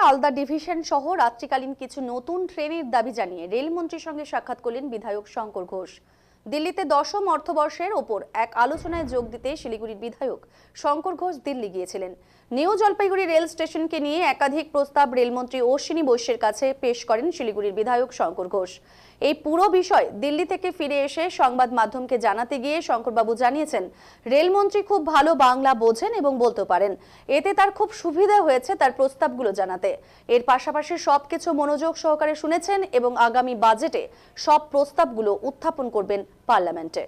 Halda division সহ রাত্রিকালীন কিছু নতুন ট্রেনের দাবি জানিয়ে রেলমন্ত্রীর সঙ্গে সাক্ষাৎ করলেন বিধায়ক শঙ্কর ঘোষ। দিল্লিতে ১০ম অর্থবর্ষের ওপর এক আলোচনায় যোগ দিতে শিলিগুড়ির বিধায়ক শঙ্কর ঘোষ দিল্লি গিয়েছিলেন। নিউ জলপাইগুড়ি রেল স্টেশনকে নিয়ে একাধিক প্রস্তাব রেলমন্ত্রী অশ্বিনী বৈশ্যের কাছে পেশ করেন শিলিগুড়ির বিধায়ক শঙ্কর ঘোষ। এই পুরো বিষয় দিল্লি থেকে ফিরে এসে সংবাদ মাধ্যমকে জানাতে গিয়ে শঙ্করবাবু জানিয়েছেন, রেলমন্ত্রী খুব ভালো বাংলা বোঝেন এবং বলতে পারেন, এতে তার খুব সুবিধা হয়েছে তার প্রস্তাবগুলো জানাতে। এর পাশাপাশি সবকিছু মনোযোগ সহকারে শুনেছেন এবং আগামী বাজেটে সব প্রস্তাবগুলো উত্থাপন করবেন পার্লামেন্টে।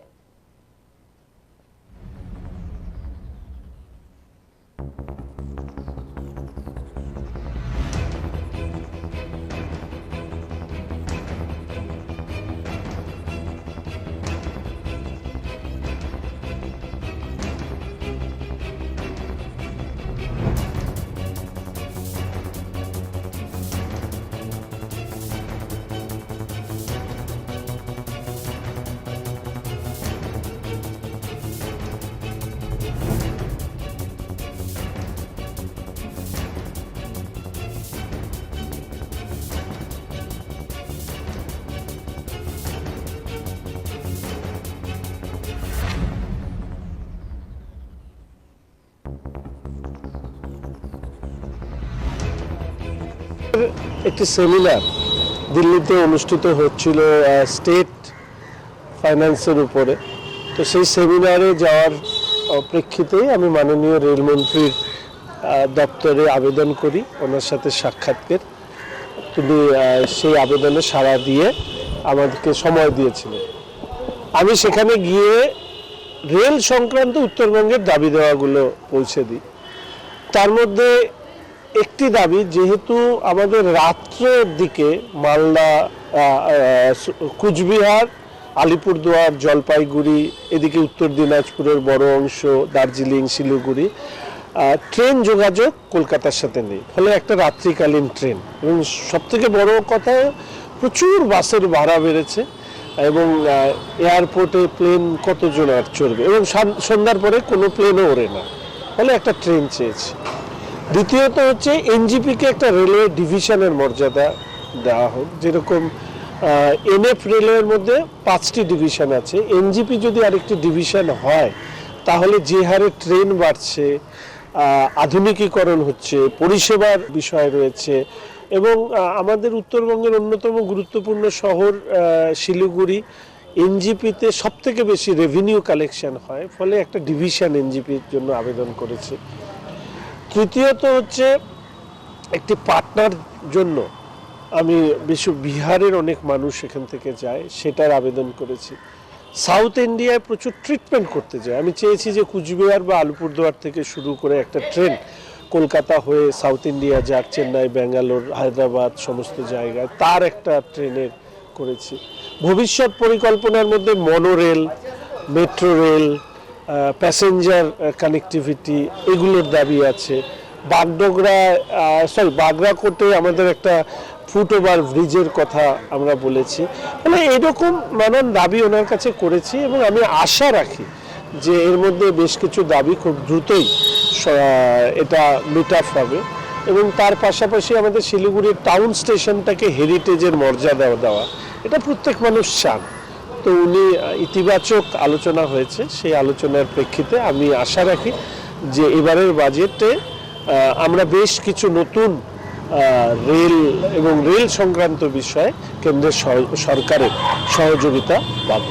একটি সেমিনার দিল্লিতে অনুষ্ঠিত হচ্ছিল স্টেট ফাইন্যান্সের উপরে। তো সেই সেমিনারে যাওয়ার প্রেক্ষিতে আমি মাননীয় রেলমন্ত্রীর দপ্তরে আবেদন করি, ওনার সাথে সাক্ষাৎকার। তিনি সেই আবেদনে সাড়া দিয়ে আমাদেরকে সময় দিয়েছিলেন। আমি সেখানে গিয়ে রেল সংক্রান্ত উত্তরবঙ্গের দাবি দেওয়াগুলো পৌঁছে দিই। তার মধ্যে একটি দাবি, যেহেতু আমাদের রাত্রের দিকে মালদা, কুচবিহার, আলিপুরদুয়ার, জলপাইগুড়ি, এদিকে উত্তর দিনাজপুরের বড় অংশ, দার্জিলিং, শিলিগুড়ি, ট্রেন যোগাযোগ কলকাতার সাথে নেই, ফলে একটা রাত্রিকালীন ট্রেন। এবং সবথেকে বড় কথা, প্রচুর বাসের ভাড়া বেড়েছে এবং এয়ারপোর্টে প্লেন কতজন আর চড়বে, এবং সন্ধ্যার পরে কোনো প্লেনও ওড়ে না, ফলে একটা ট্রেন চেয়েছে। দ্বিতীয়ত হচ্ছে এনজিপিকে একটা রেলওয়ে ডিভিশনের মর্যাদা দেওয়া হোক। যেরকম এনএফ রেলওয়ের মধ্যে 5টি ডিভিশন আছে, এনজিপি যদি আরেকটি ডিভিশন হয় তাহলে যে হারে ট্রেন বাড়ছে, আধুনিকীকরণ হচ্ছে, পরিষেবার বিষয় রয়েছে, এবং আমাদের উত্তরবঙ্গের অন্যতম গুরুত্বপূর্ণ শহর শিলিগুড়ি, এনজিপিতে সবথেকে বেশি রেভিনিউ কালেকশন হয়, ফলে একটা ডিভিশন এনজিপির জন্য আবেদন করেছে। তৃতীয়ত হচ্ছে একটি পার্টনার জন্য, আমি বিহারের অনেক মানুষ এখান থেকে যায়, সেটার আবেদন করেছি। সাউথ ইন্ডিয়ায় প্রচুর ট্রিটমেন্ট করতে যায়, আমি চেয়েছি যে কুচবিহার বা আলিপুরদুয়ার থেকে শুরু করে একটা ট্রেন কলকাতা হয়ে সাউথ ইন্ডিয়া যাক, চেন্নাই, ব্যাঙ্গালোর, হায়দ্রাবাদ, সমস্ত জায়গায় তার একটা ট্রেনের করেছি। ভবিষ্যৎ পরিকল্পনার মধ্যে monorail, metro rail, passenger connectivity, এগুলোর দাবি আছে। বাগরাকোটে আমাদের একটা ফুটওভার ব্রিজের কথা আমরা বলেছি। মানে এরকম নানান দাবি ওনার কাছে করেছি, এবং আমি আশা রাখি যে এর মধ্যে বেশ কিছু দাবি খুব দ্রুতই এটা মিট আপ হবে। এবং তার পাশাপাশি আমাদের শিলিগুড়ির টাউন স্টেশনটাকে হেরিটেজের মর্যাদা দেওয়া, এটা প্রত্যেক মানুষ চান। তো উনি ইতিবাচক আলোচনা হয়েছে, সেই আলোচনার প্রেক্ষিতে আমি আশা রাখি যে এবারের বাজেটে আমরা বেশ কিছু নতুন রেল এবং রেল সংক্রান্ত বিষয়ে কেন্দ্রের সরকারের সহযোগিতা পাব।